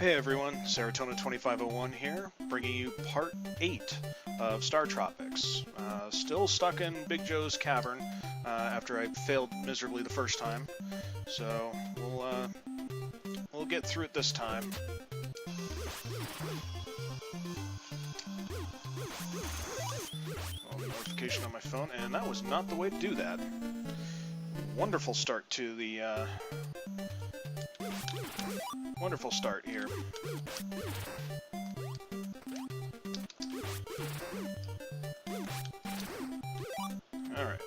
Hey everyone, Serotonin2501 here, bringing you part 8 of StarTropics. Still stuck in Big Joe's cavern after I failed miserably the first time, so we'll get through it this time. Notification on my phone, and that was not the way to do that. Wonderful start to the wonderful start here. Alright.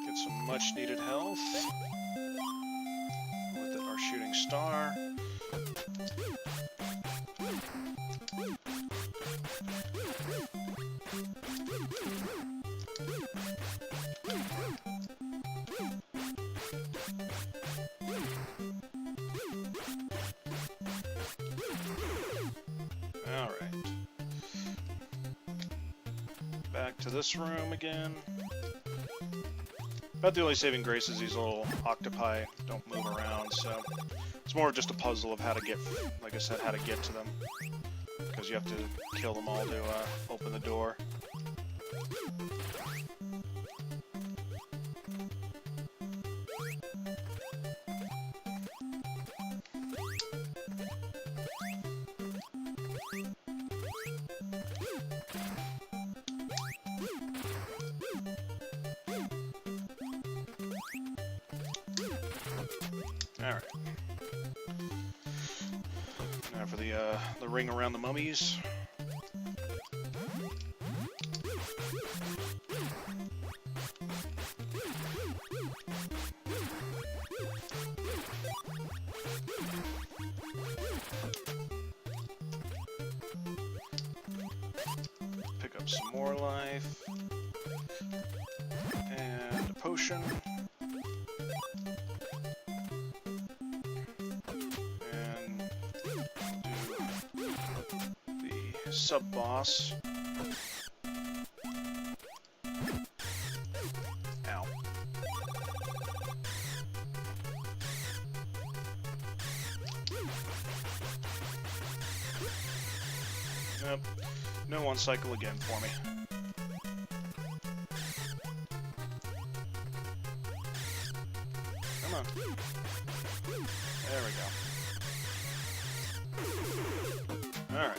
Get some much needed health with our shooting star. Alright. Back to this room again. About the only saving grace is these little octopi don't move around, so it's more of just a puzzle of how to get, like I said, how to get to them. Because you have to kill them all to open the door. Alright. Now for the ring around the mummies. Pick up some more life. And a potion. Sub-boss. Ow. Yep. No one cycle again for me. Come on. There we go. Alright.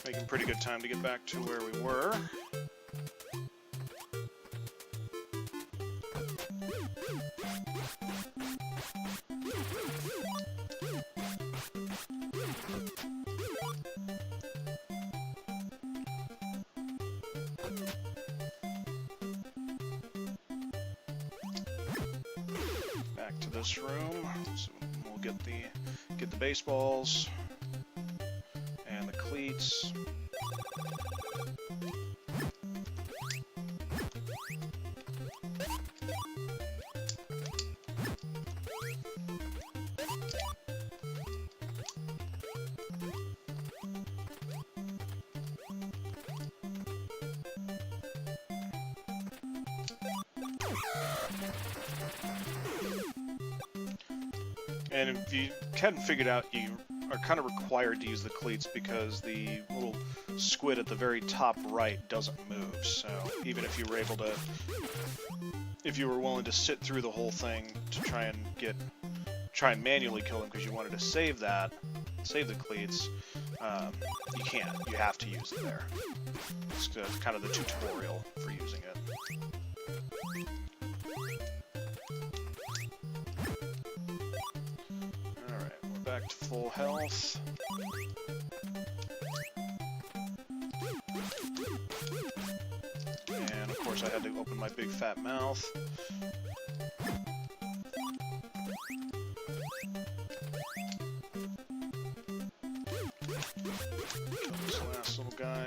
Making pretty good time to get back to where we were. Back to this room. So we'll get the baseballs. And the cleats. And if you hadn't figured out, you are kind of required to use the cleats because the little squid at the very top right doesn't move. So even if you were able to, if you were willing to sit through the whole thing to try and manually kill them because you wanted to save the cleats, you can't. You have to use it there. It's kind of the tutorial for using it. Back to full health. And of course I had to open my big fat mouth. Kill this last little guy.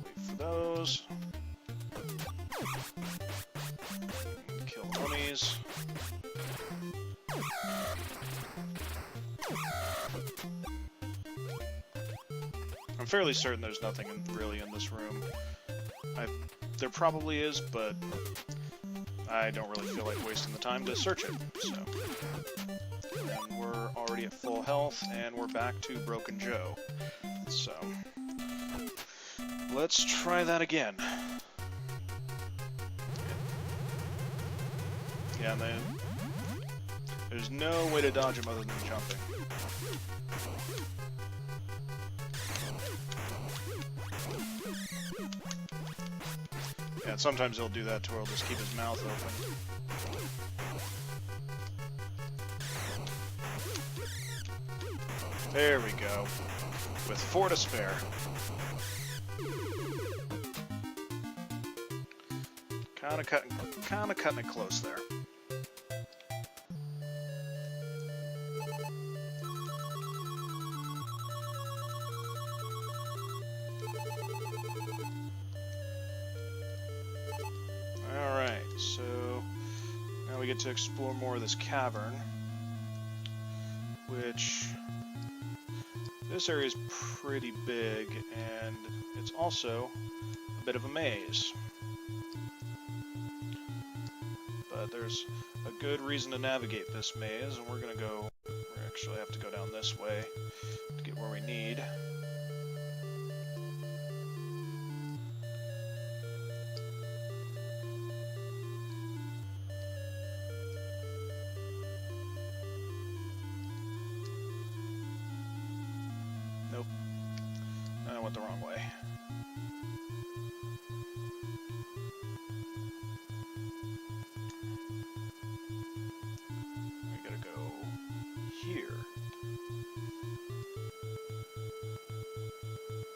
Wait for those. Kill the mummies. I'm fairly certain there's nothing really in this room. There probably is, but I don't really feel like wasting the time to search it, so... And we're already at full health, and we're back to Broken Joe. So... let's try that again. Yeah, and then... there's no way to dodge him other than jumping. Yeah, and sometimes he'll do that to where he'll just keep his mouth open. There we go. With 4 to spare. Kinda cutting it close there. Alright, so now we get to explore more of this cavern, which this area is pretty big, and it's also a bit of a maze. But there's a good reason to navigate this maze, and we actually have to go down this way to get where we need. Nope. I went the wrong way. We gotta go here.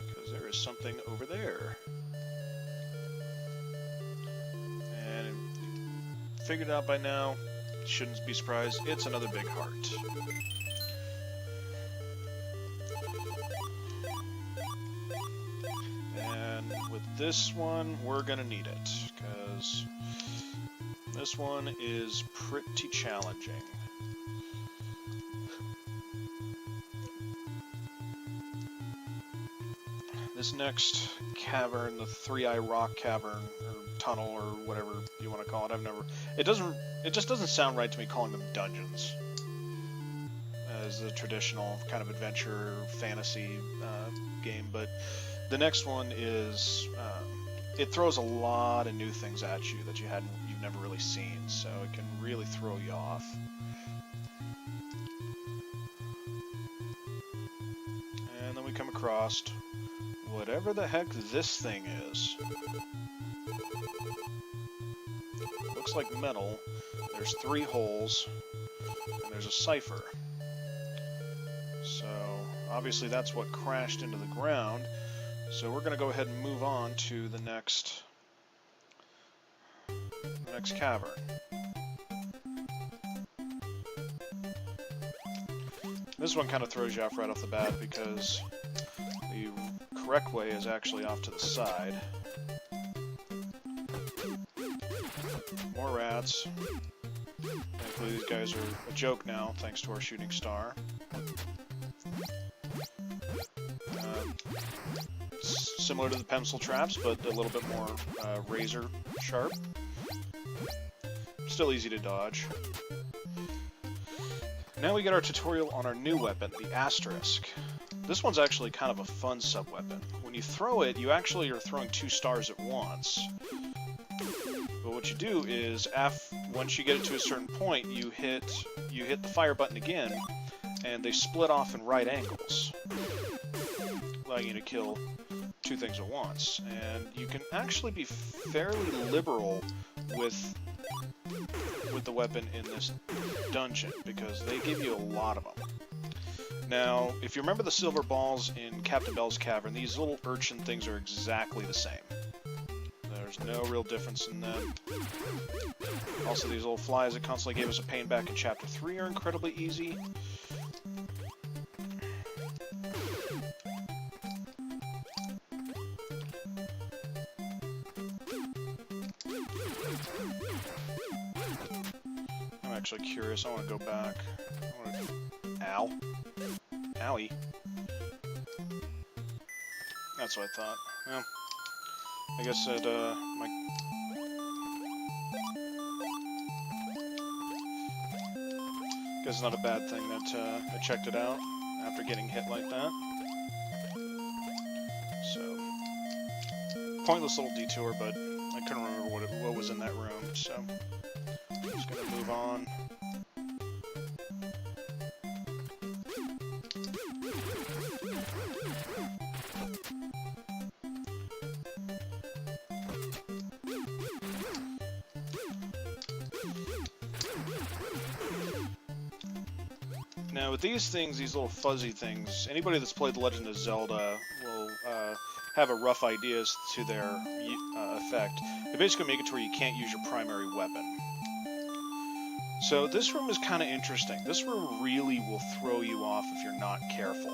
Because there is something over there. And figured it out by now, shouldn't be surprised, it's another big heart. With this one, we're gonna need it, because this one is pretty challenging. This next cavern, the Three-Eye Rock Cavern, or tunnel, or whatever you want to call it, it just doesn't sound right to me calling them dungeons, as a traditional kind of adventure fantasy game, but the next one is, it throws a lot of new things at you that you've never really seen, so it can really throw you off. And then we come across whatever the heck this thing is. Looks like metal. There's 3 holes, and there's a cipher. So, obviously that's what crashed into the ground. So we're going to go ahead and move on to the next cavern. This one kind of throws you off right off the bat because the correct way is actually off to the side. More rats. Thankfully these guys are a joke now, thanks to our shooting star. Similar to the pencil traps, but a little bit more razor sharp. Still easy to dodge. Now we get our tutorial on our new weapon, the Asterisk. This one's actually kind of a fun sub-weapon. When you throw it, you actually are throwing 2 stars at once. But what you do is, once you get it to a certain point, you hit the fire button again, and they split off in right angles, allowing you to kill 2 things at once. And you can actually be fairly liberal with the weapon in this dungeon, because they give you a lot of them. Now, if you remember the silver balls in Captain Bell's Cavern, these little urchin things are exactly the same. There's no real difference in them. Also, these little flies that constantly gave us a pain back in Chapter 3 are incredibly easy. I'm actually curious. I want to go back. Ow. Owie. That's what I thought. Well, I guess it, guess it's not a bad thing that, I checked it out after getting hit like that. So, pointless little detour, but I couldn't remember what was in that room, so just gonna move on. Now with these things, these little fuzzy things, anybody that's played The Legend of Zelda will have a rough idea as to their effect. They basically make it to where you can't use your primary weapon. So this room is kind of interesting. This room really will throw you off if you're not careful.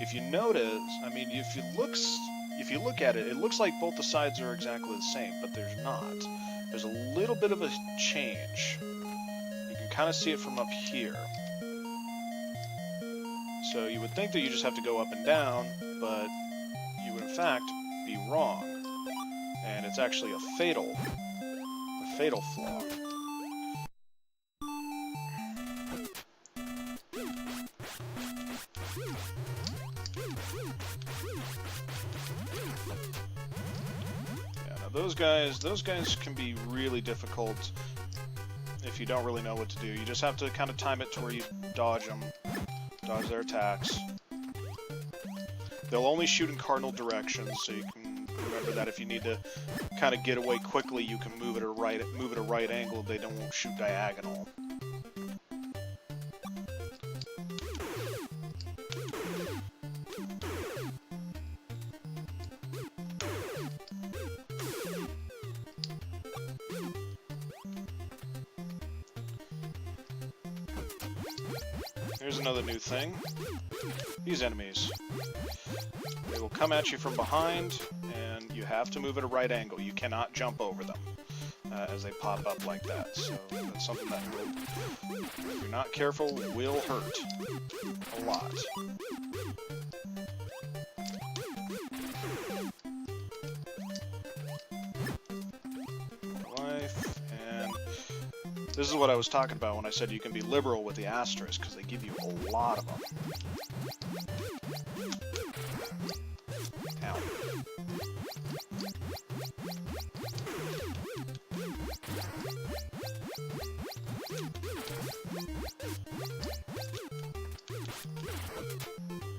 If you notice, I mean, if you look at it, it looks like both the sides are exactly the same, but there's not. There's a little bit of a change. You can kind of see it from up here. So you would think that you just have to go up and down, but you would in fact be wrong. And it's actually a fatal flaw. Yeah, now those guys can be really difficult if you don't really know what to do. You just have to kind of time it to where you dodge them. Dodge their attacks. They'll only shoot in cardinal directions, so you can remember that if you need to kind of get away quickly, you can move it at a right angle. They don't shoot diagonal. Here's another new thing. These enemies. They will come at you from behind, and you have to move at a right angle. You cannot jump over them as they pop up like that. So that's something that will, if you're not careful, will hurt a lot. Life, and this is what I was talking about when I said you can be liberal with the asterisks, because they give you a lot of them. Ow.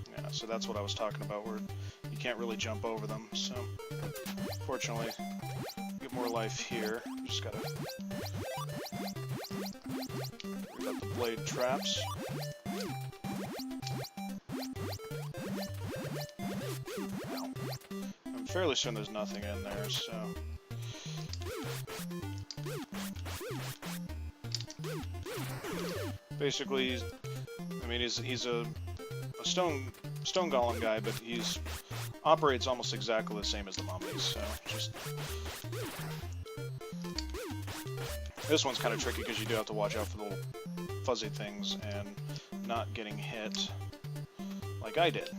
Yeah, so that's what I was talking about, where you can't really jump over them, so fortunately, get more life here. Just gotta worry about the blade traps. I'm fairly certain there's nothing in there, so... Basically, I mean, he's a stone golem guy, but he's operates almost exactly the same as the mummies, so just... This one's kind of tricky because you do have to watch out for the little fuzzy things and not getting hit like I did.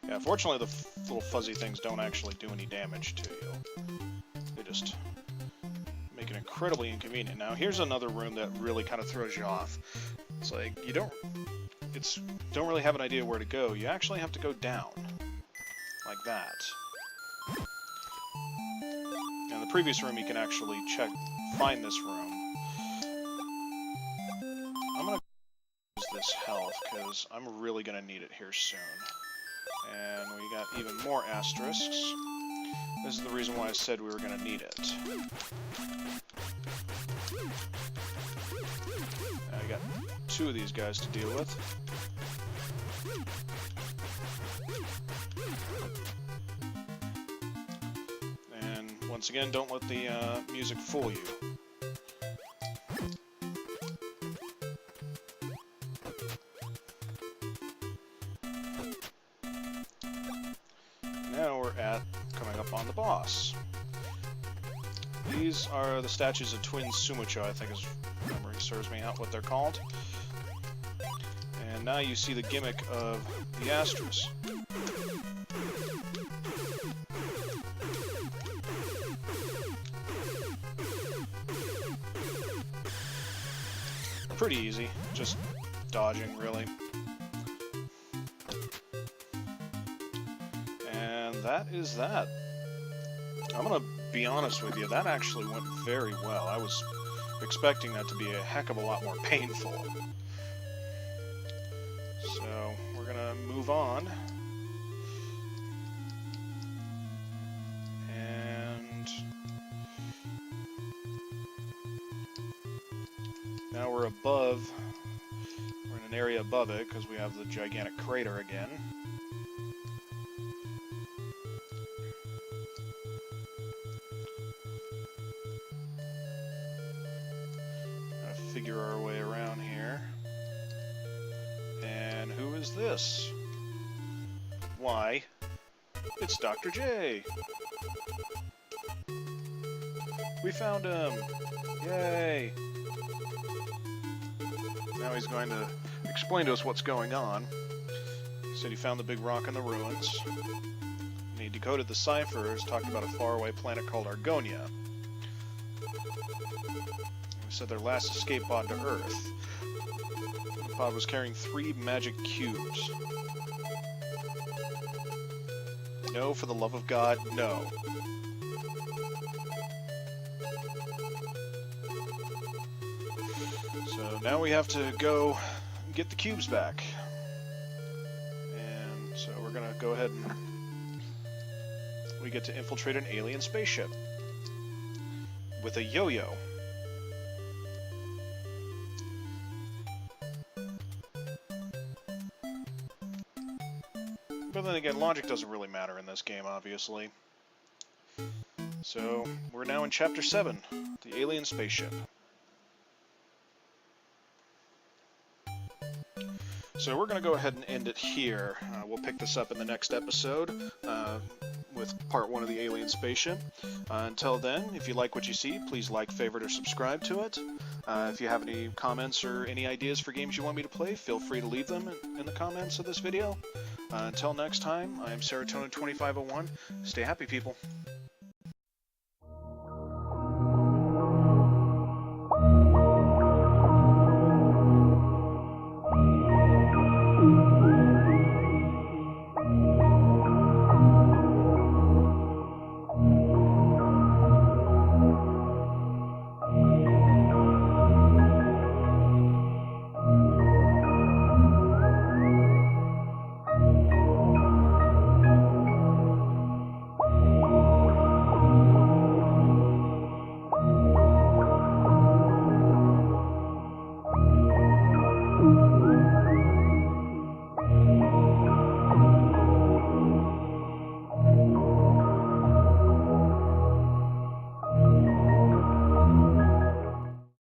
Yeah, fortunately the little fuzzy things don't actually do any damage to you. They just make it incredibly inconvenient. Now here's another room that really kind of throws you off. It's like you don't really have an idea where to go. You actually have to go down like that. In the previous room you can actually find this room. I'm gonna use this health because I'm really gonna need it here soon. And we got even more asterisks. This is the reason why I said we were going to need it. I got two of these guys to deal with. And once again, don't let the music fool you. now we're coming up on the boss. These are the statues of Twin Sumucho, I think, is memory serves me out what they're called. And now you see the gimmick of the Astrus. Pretty easy, just dodging, really. And that is that. I'm gonna be honest with you, that actually went very well. I was expecting that to be a heck of a lot more painful. So, we're gonna move on. And now we're above, we're in an area above it because we have the gigantic crater again. Figure our way around here. And who is this? Why, it's Dr. J! We found him! Yay! Now he's going to explain to us what's going on. He said he found the big rock in the ruins. And he decoded the ciphers, talked about a faraway planet called Argonia. Said their last escape pod to Earth. The pod was carrying 3 magic cubes. No, for the love of God, no. So now we have to go get the cubes back. And so we're gonna go ahead and we get to infiltrate an alien spaceship with a yo-yo. But then again, logic doesn't really matter in this game, obviously. So, we're now in Chapter 7, the alien spaceship. So we're going to go ahead and end it here. We'll pick this up in the next episode with Part 1 of the alien spaceship. Until then, if you like what you see, please like, favorite, or subscribe to it. If you have any comments or any ideas for games you want me to play, feel free to leave them in the comments of this video. Until next time, I am Serotonin2501. Stay happy, people.